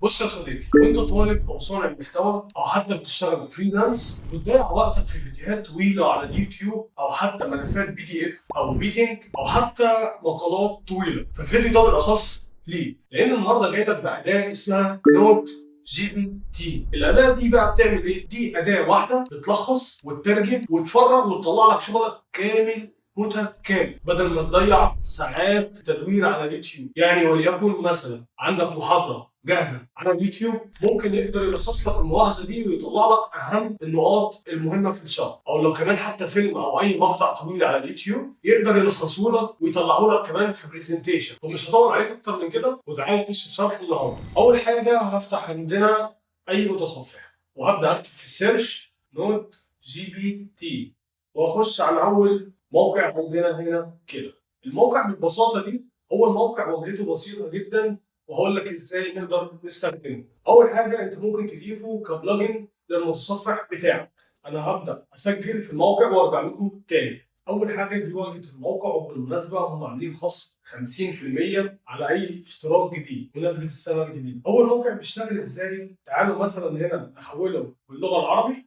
بص يا صديقي، لو انت طالب او صانع محتوى او حتى بتشتغل فريلانس وتضيع وقتك في فيديوهات طويله على اليوتيوب او حتى ملفات PDF او ميتنج او حتى مقالات طويله، فالفيديو ده بالاخص ليه؟ لان النهارده جاي لك باداه اسمها نوت GPT. الاداه دي بقى بتعمل ايه؟ دي اداه واحده بتلخص وتترجم وتفرغ وتطلع لك شغلك كامل متكامل بدل ما تضيع ساعات تدوير على اليوتيوب. يعني وليكن مثلا عندك محاضره جاهزه على اليوتيوب، ممكن يقدر يلخص لك الملاحظه دي ويطلع لك اهم النقاط المهمه في الشرح. او لو كمان حتى فيلم او اي مقطع طويل على اليوتيوب يقدر يلخصه لك ويطلعه لك كمان في برزنتيشن. ومش هطول عليك اكتر من كده، وتعالى نخش في شرح النهارده. اول حاجه هفتح عندنا اي متصفح وهبدا اكتب في السيرش نوت GPT واخش على اول موقع عندنا هنا كده. الموقع ببساطه دي هو الموقع واجهته بسيطه جدا، وهقول لك ازاي نقدر نستخدمه. اول حاجه انت ممكن تضيفه كبلجن للمتصفح بتاعك. انا هبدا اسجل في الموقع وارجع لكم تاني. اول حاجه دي واجهه الموقع، وبالمناسبه هم عاملين خصم 50% على اي اشتراك جديد بمناسبه السنه الجديده. اول موقع بيشتغل ازاي؟ تعالوا مثلا هنا نحوله باللغه العربي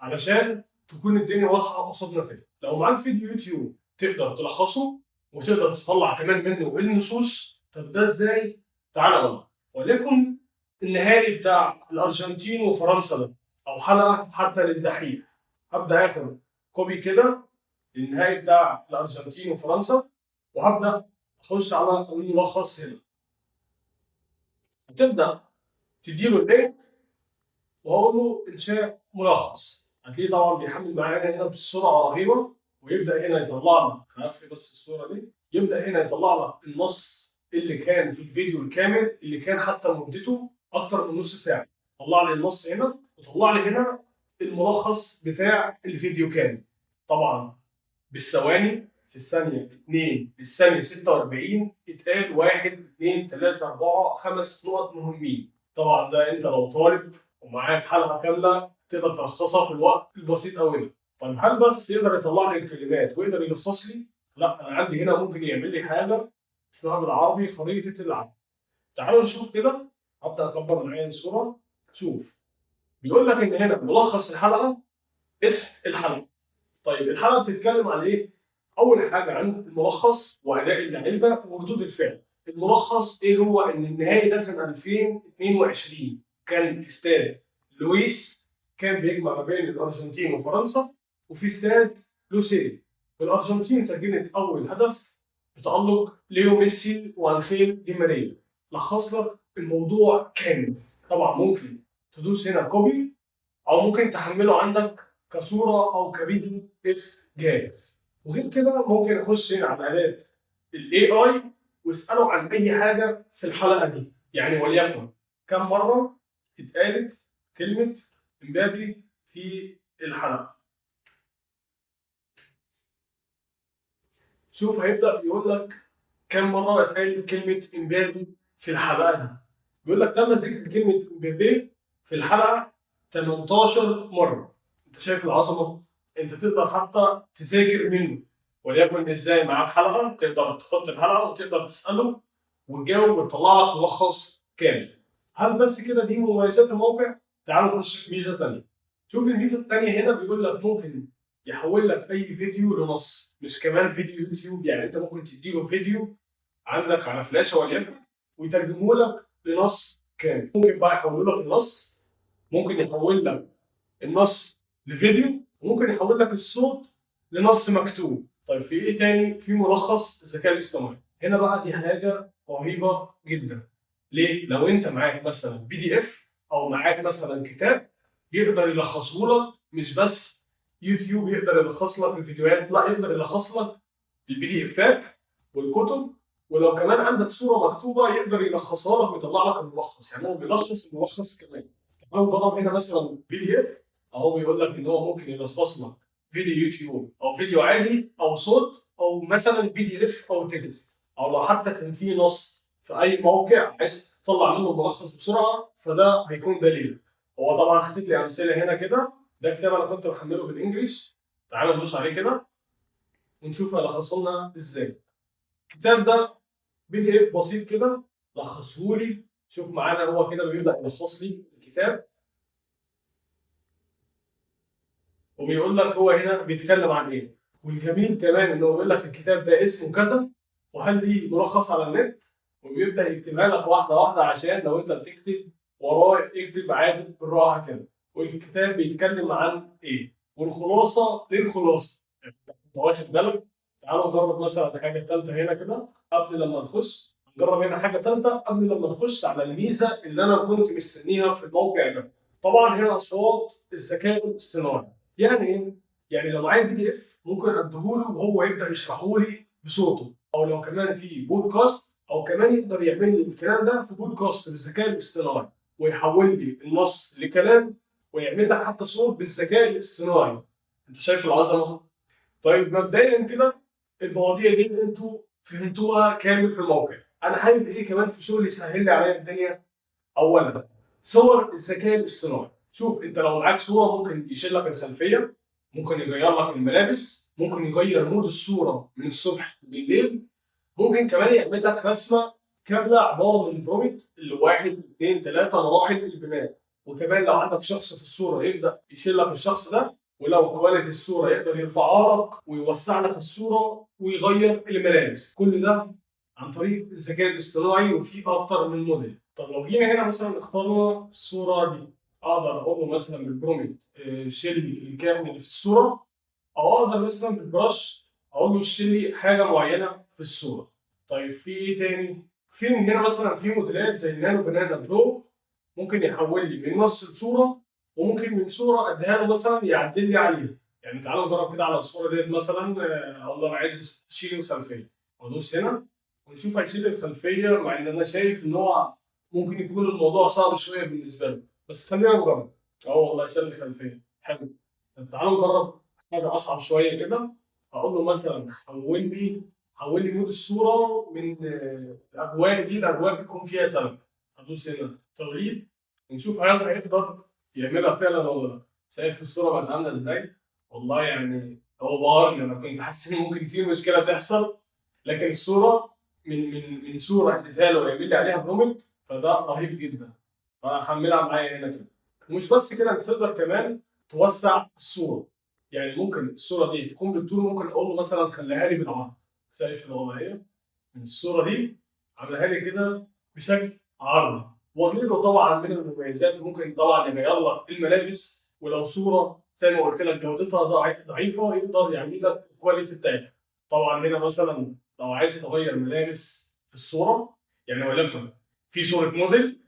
علشان تكون الدنيا واضحه قصادنا كده. لو معاك فيديو يوتيوب تقدر تلخصه وتقدر تطلع كمان منه النصوص. طب ده ازاي؟ تعالى اقول لك. وليكن النهائي بتاع الارجنتين وفرنسا ده، او حلقه حتى للدحيح، هبدا اخد كوبي كده النهائي بتاع الارجنتين وفرنسا، وهبدا اخش على الملخص هنا. هتبدا تديله اللينك وهقول له انشاء ملخص. هتلاقيه طبعا بيحمل معانا هنا بسرعه رهيبه، ويبدا هنا يطلع لك، هقفل بس الصوره دي، يبدا هنا يطلع لك النص اللي كان في الفيديو الكامل اللي كان حتى مدته اكتر من نص ساعه. طلع لي النص هنا وطلع لي هنا الملخص بتاع الفيديو كامل، طبعا بالثواني، في الثانيه 2 للثانيه 46 اتقال 1 2 3 4 5 نقط مهمين. طبعا ده انت لو طالب ومعاك حلقه كامله تقدر تلخصها في الوقت البسيط قوي ده. طيب هل بس يقدر يطلع لي الكلمات ويقدر يلخص لي؟ لا، انا عندي هنا ممكن يعمل لي حاجه اسمها بالعربي خريطه العمل. تعالوا نشوف كده. هبدا اكبر معايا الصوره. شوف، بيقول لك ان هنا ملخص الحلقه، اسم الحلقه. طيب الحلقه بتتكلم عن ايه؟ اول حاجه عن الملخص واداء اللعيبه وردود الفعل. الملخص ايه هو؟ ان النهائي ده كان 2022، كان في استاد لويس، كان بيجمع ما بين الارجنتين وفرنسا، وفي استاد لوسيل. الارجنتين سجلت اول هدف بتألق ليو ميسي وانخيل دي ماريا. لخص لك الموضوع كامل. طبعا ممكن تدوس هنا كوبي، او ممكن تحمله عندك كصوره او كPDF جاهز. وغير كده ممكن اخش هنا على اداه AI واساله عن اي حاجه في الحلقه دي. يعني وليكن كم مره اتقالت كلمه امبابي في الحلقه. شوف، هيبدا يقول لك كم مره اتقالت كلمه امبابي في الحلقه دي. بيقول لك تم ذكر كلمه امبابي في الحلقه 18 مره. انت شايف العظمه؟ انت تقدر حتى تذاكر منه. وليكن ازاي معاك حلقه تقدر تحط الحلقه وتقدر تساله وتجاوب وتطلع لك ملخص كامل. هل بس كده دي مميزات الموقع؟ تعالوا نخش في ميزه ثانيه. شوف الميزه الثانيه هنا، بيقول لك ممكن يحول لك اي فيديو لنص، مش كمان فيديو يوتيوب. يعني انت ممكن تديله فيديو عندك على فلاشه وليكن ويترجمه لك لنص كامل. ممكن بقى يحول لك النص، ممكن يحول لك النص لفيديو، وممكن يحول لك الصوت لنص مكتوب. طيب في ايه تاني؟ في ملخص الذكاء الاصطناعي. هنا بقى دي حاجه رهيبه جدا. ليه؟ لو انت معاك مثلا PDF او معاك مثلا كتاب، يقدر يلخصه لك. مش بس يوتيوب يقدر يلخص لك الفيديوهات، لا، يقدر يلخص لك الPDFات والكتب. ولو كمان عندك صوره مكتوبه يقدر يلخصها لك ويطلع لك الملخص. يعني هو بيلخص الملخص كمان. لو جرب هنا مثلا PDF، اهو بيقول لك ان هو ممكن يلخص لك فيديو يوتيوب او فيديو عادي او صوت او مثلا PDF او تكست، او لو حتى كان في نص في اي موقع عايز تطلع منه ملخص بسرعه، فده هيكون دليل. هو طبعا حاطط لي امثله هنا كده. ده كتاب انا كنت محمله بالانجلش. تعالوا ندوس عليه كده ونشوف هيلخصه لنا ازاي. الكتاب ده PDF بسيط كده، لخصه لي شوف معانا هو كده بيبدأ يلخص لي الكتاب، وبيقول لك هو هنا بيتكلم عن ايه. والجميل كمان انه بيقول لك الكتاب ده اسمه كذا، وهل ليه ملخص على النت، وبيبدأ يكتبها لك واحدة واحدة عشان لو انت بتكتب وراه اكتب عادي بالراحة كده. والكتاب بيتكلم عن ايه، والخلاصة للخلاصة. انت واخد بالك؟ تعالوا نجرب مثلا حاجة تالتة هنا كده قبل لما نخش. نجرب هنا حاجة تالتة قبل لما نخش على الميزة اللي أنا كنت مستنيها في الموقع ده. طبعا هنا أصوات الذكاء الاصطناعي. يعني إيه؟ يعني لو معايا PDF ممكن أديهوله وهو يبدأ يشرحه لي بصوته، أو لو كمان في بودكاست، أو كمان يقدر يعمل لي الكلام ده في بودكاست بالذكاء الاصطناعي ويحول لي النص لكلام، ويعمل لك حتى صوت بالذكاء الاصطناعي. أنت شايف العظمة؟ طيب مبدئيا كده المواضيع دي انتوا فهمتوها كامل في الموقع. انا حابب ايه كمان في شغل يسهل لي عليا الدنيا. اولا صور الذكاء الاصطناعي. شوف انت لو معاك صوره ممكن يشيل لك الخلفيه، ممكن يغير لك الملابس، ممكن يغير مود الصوره من الصبح بالليل، ممكن كمان يعمل لك رسمه كامله عباره من برومت اللي 1 2 3 مراحل البناء. وكمان لو عندك شخص في الصوره يبدا يشيل لك الشخص ده، ولو كواليتي الصوره يقدر يرفعها لك ويوسع لك الصوره ويغير الملابس. كل ده عن طريق الذكاء الاصطناعي، وفي اكتر من موديل. طب لو جينا هنا مثلا اخترنا الصوره دي، اقدر اقول له مثلا بالبرومت شيل لي الكائن اللي في الصوره، او اقدر مثلا بالبرش اقول له شيل لي حاجه معينه في الصوره. طيب في ايه تاني؟ في من هنا مثلا في موديلات زي النانو بنانا برو، ممكن يحول لي من نص الصوره، وممكن من صوره اديها له مثلا يعدل لي عليها. يعني تعالوا نجرب كده على الصوره ديت مثلا، اقول له انا عايز اشيل الخلفيه، وادوس هنا ونشوف هيشيل الخلفيه، مع ان انا شايف ان هو ممكن يكون الموضوع صعب شويه بالنسبه له، بس خلينا نجرب. اه والله شال الخلفيه، حلو. طب تعالوا نجرب حاجه اصعب شويه كده. هقول له مثلا حول لي مود الصوره من الاجواء دي لاجواء بيكون فيها تلج. هدوس هنا توليد ونشوف هل هيقدر يعملها فعلا ولا لا. شايف الصوره بقت عامله ازاي؟ والله يعني هو بهرني، انا كنت حاسس ان ممكن في مشكله تحصل، لكن الصوره من صوره اديتها له ويعمل لي عليها برومت، فده رهيب جدا. فهحملها معايا هنا كده. ومش بس كده، انت تقدر كمان توسع الصوره. يعني ممكن الصوره دي تكون بالطول، ممكن اقول له مثلا خليها لي بالعرض. شايف الوضعيه؟ الصوره دي عاملاها لي كده بشكل عرضي. وغيره طبعا من المميزات، ممكن طبعا يغير لك الملابس، ولو صوره زي ما قلت لك جودتها ضعيفه يقدر يعمل لك الكواليتي بتاعتها. طبعا هنا مثلا لو عايز تغير ملابس في الصوره، يعني وليكن في صوره موديل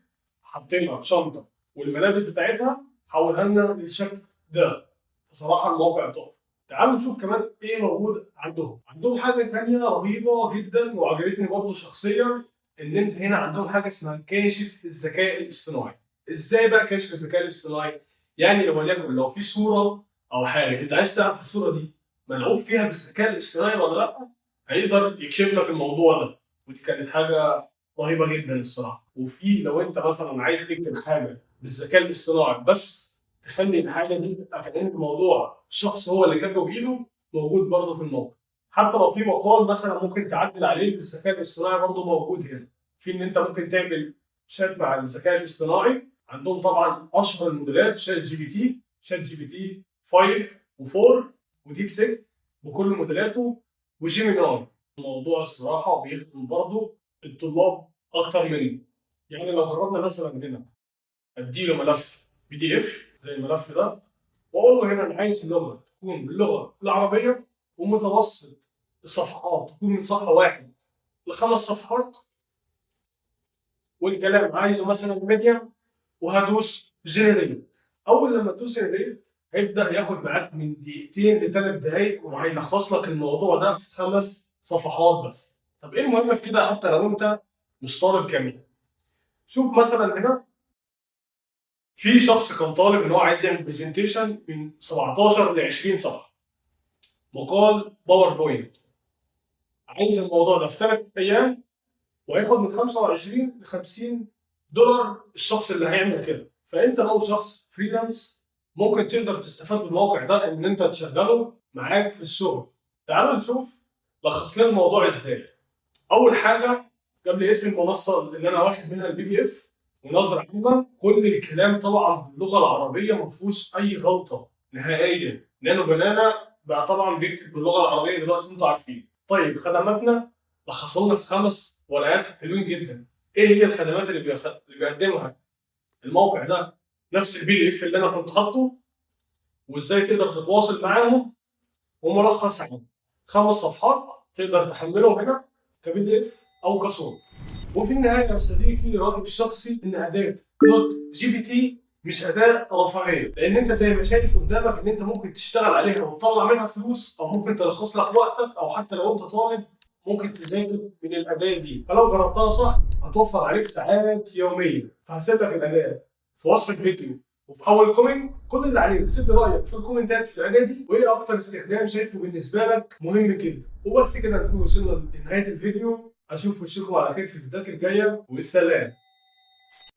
حاطين لها شنطه والملابس بتاعتها، حولها لنا للشكل ده. بصراحه الموقع تحفه. تعالوا نشوف كمان ايه موجود عندهم. عندهم حاجه ثانيه رهيبه جدا وعجبتني برضه شخصيا، ان انت هنا عندهم حاجه اسمها كاشف الذكاء الاصطناعي. ازاي بقى كاشف الذكاء الاصطناعي؟ يعني وليكن لو في صوره او حاجه انت عايز تعرف الصوره دي ملعوب فيها بالذكاء الاصطناعي ولا لا، هيقدر يكشف لك الموضوع ده. ودي كانت حاجه رهيبه جدا الصراحه. وفي لو انت مثلا عايز تكتب حاجه بالذكاء الاصطناعي بس تخلي الحاجه دي تبقى كأن الموضوع شخص هو اللي كاتبه بايده، موجود برضه في الموقع. حتى لو في مقال مثلا ممكن تعدل عليه بالذكاء الاصطناعي برضه موجود هنا. في ان انت ممكن تعمل شات مع الذكاء الاصطناعي. عندهم طبعا اشهر الموديلات شات جي بي تي 5 و4 وديب سيك بكل موديلاته، وجيميناي. الموضوع الصراحه بيخدم برضه الطلاب اكتر منه. يعني لو جربنا مثلا هنا اديله ملف PDF زي الملف ده، واقول له هنا انا عايز اللغه تكون باللغه العربيه، ومتوسط الصفحات تكون من صفحه 1 ل5 صفحات، والكلام عايزه مثلا ميديم، وهدوس جنريت. اول لما تدوس جنريت هيبدا ياخد معاك من 2 ل3 دقائق، وهيلخص لك الموضوع ده في 5 صفحات بس. طب ايه المهم في كده حتى لو انت مش طالب جامعي؟ شوف مثلا هنا في شخص كان طالب ان هو عايز يعمل برزنتيشن من 17 ل 20 صفحه، مقال باوربوينت. عايز الموضوع ده في 3 ايام، وهياخد من 25 ل 50 دولار الشخص اللي هيعمل كده. فانت لو شخص فريلانس ممكن تقدر تستفاد بالموقع ده ان انت تشغله معاك في الشغل. تعالوا نشوف لخص لنا الموضوع ازاي. اول حاجه قبل اسم المنصه اللي انا واخد منها PDF، ونظرة عامة كل الكلام طبعا باللغة العربية ما فيهوش أي غلطة نهائيا. نانو بنانا بقى طبعا بيكتب باللغة العربية دلوقتي انتوا عارفين. طيب خدماتنا لخصوا لنا في 5 ورقات حلوين جدا. ايه هي الخدمات اللي بيقدمها الموقع ده؟ نفس البي دي اف اللي انا كنت حاطه، وازاي تقدر تتواصل معاهم، وملخص عام 5 صفحات تقدر تحملهم هنا كبي دي اف او كصوره. وفي النهايه يا صديقي رايي الشخصي ان اداه نوت جي بي تي مش اداه رفاهيه، لان انت زي ما شايف قدامك ان انت ممكن تشتغل عليها وتطلع منها فلوس، او ممكن تلخص لك وقتك، او حتى لو انت طالب ممكن تذاكر من الاداه دي. فلو جربتها صح هتوفر عليك ساعات يوميه. فهسيب لك الاداه في وصف الفيديو وفي اول كومنت. كل اللي عليك سيب لي رايك في الكومنتات في الاداه دي، وايه اكتر استخدام شايفه بالنسبه لك مهم جدا. وبس كده نكون وصلنا لنهايه الفيديو. اشوف وشكم على خير في الفيديوهات الجايه، والسلام.